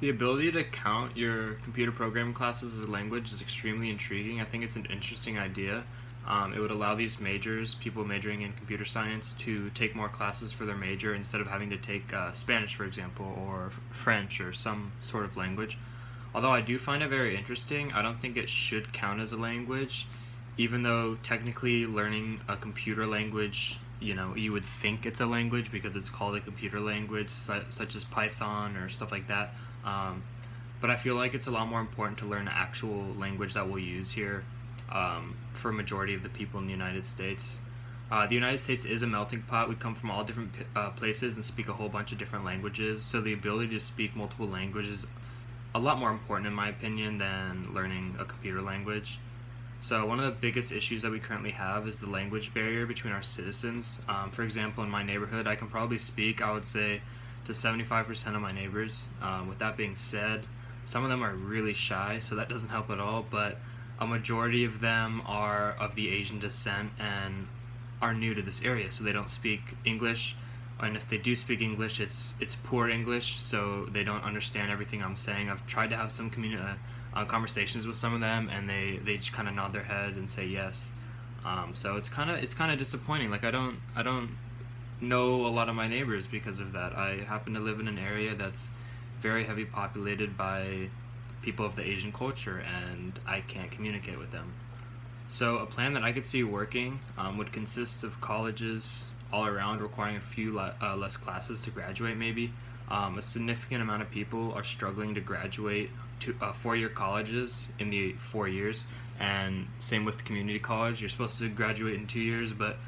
The ability to count your computer programming classes as a language is extremely intriguing. I think it's an interesting idea. It would allow these majors, people majoring in computer science, to take more classes for their major instead of having to take Spanish, for example, or French or some sort of language. Although I do find it very interesting, I don't think it should count as a language, even though technically learning a computer language, you would think it's a language because it's called a computer language, such as Python or stuff like that. Um, but I feel like it's a lot more important to learn the actual language that we'll use here for a majority of the people in the United States. The United States is a melting pot. We come from all different places and speak a whole bunch of different languages. So the ability to speak multiple languages is a lot more important, in my opinion, than learning a computer language. So one of the biggest issues that we currently have is the language barrier between our citizens. For example, in my neighborhood, I can probably speak, I would say, to 75% of my neighbors. With that being said, some of them are really shy, so that doesn't help at all, but a majority of them are of the Asian descent and are new to this area, so they don't speak English, and if they do speak English, it's poor English, so they don't understand everything I'm saying. I've tried to have some conversations with some of them, and they just kind of nod their head and say yes. So it's kind of disappointing. Like I don't know a lot of my neighbors because of that. I happen to live in an area that's very heavy populated by people of the Asian culture, and I can't communicate with them. So a plan that I could see working would consist of colleges all around requiring a few less classes to graduate maybe. A significant amount of people are struggling to graduate to four-year colleges in the 4 years, and same with community college. You're supposed to graduate in 2 years, but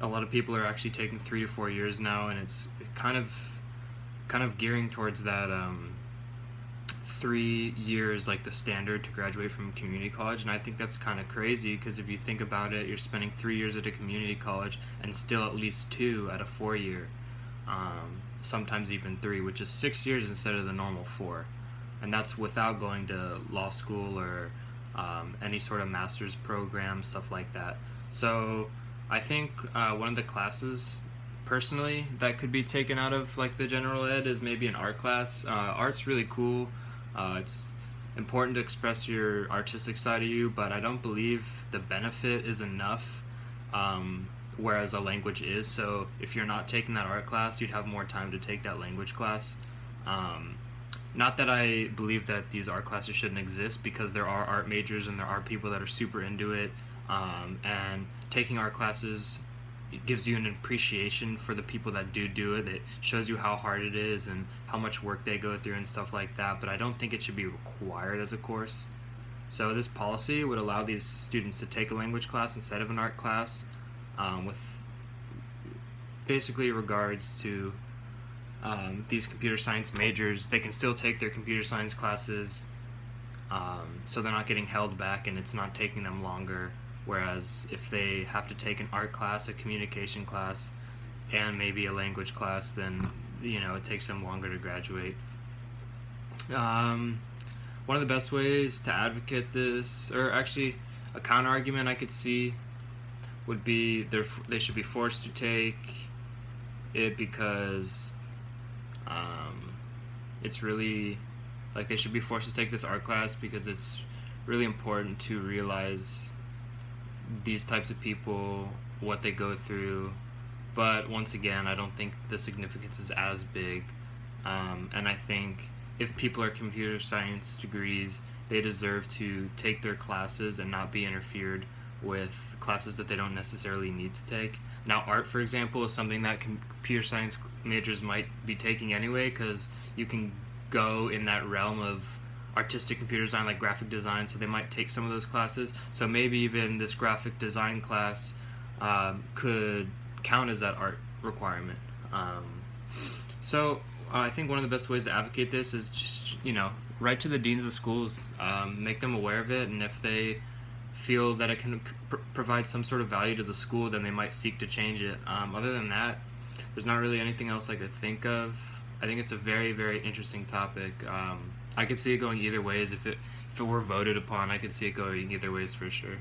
a lot of people are actually taking 3 to 4 years now, and it's kind of gearing towards that 3 years like the standard to graduate from community college. And I think that's kind of crazy, because if you think about it, you're spending 3 years at a community college and still at least 2 at a 4 year, sometimes even 3, which is 6 years instead of the normal 4, and that's without going to law school or any sort of master's program, stuff like that. So I think one of the classes personally that could be taken out of like the general ed is maybe an art class. Art's really cool. It's important to express your artistic side of you, but I don't believe the benefit is enough, whereas a language is. So if you're not taking that art class, you'd have more time to take that language class. Not that I believe that these art classes shouldn't exist, because there are art majors and there are people that are super into it, and taking art classes, it gives you an appreciation for the people that do it. It shows you how hard it is and how much work they go through and stuff like that, but I don't think it should be required as a course. So this policy would allow these students to take a language class instead of an art class, with basically regards to these computer science majors. They can still take their computer science classes, so they're not getting held back and it's not taking them longer. Whereas if they have to take an art class, a communication class, and maybe a language class, then it takes them longer to graduate. One of the best ways to advocate this, or actually a counter argument I could see, would be they should be forced to take it, because it's really like they should be forced to take this art class because it's really important to realize these types of people, what they go through. But once again, I don't think the significance is as big, and I think if people are computer science degrees, they deserve to take their classes and not be interfered with classes that they don't necessarily need to take. Now art, for example, is something that computer science majors might be taking anyway, because you can go in that realm of artistic computer design, like graphic design, so they might take some of those classes. So maybe even this graphic design class could count as that art requirement. So I think one of the best ways to advocate this is just, write to the deans of schools, make them aware of it, and if they feel that it can provide some sort of value to the school, then they might seek to change it. Other than that, there's not really anything else I could think of. I think it's a very, very interesting topic. I could see it going either ways. If it were voted upon, I could see it going either ways for sure.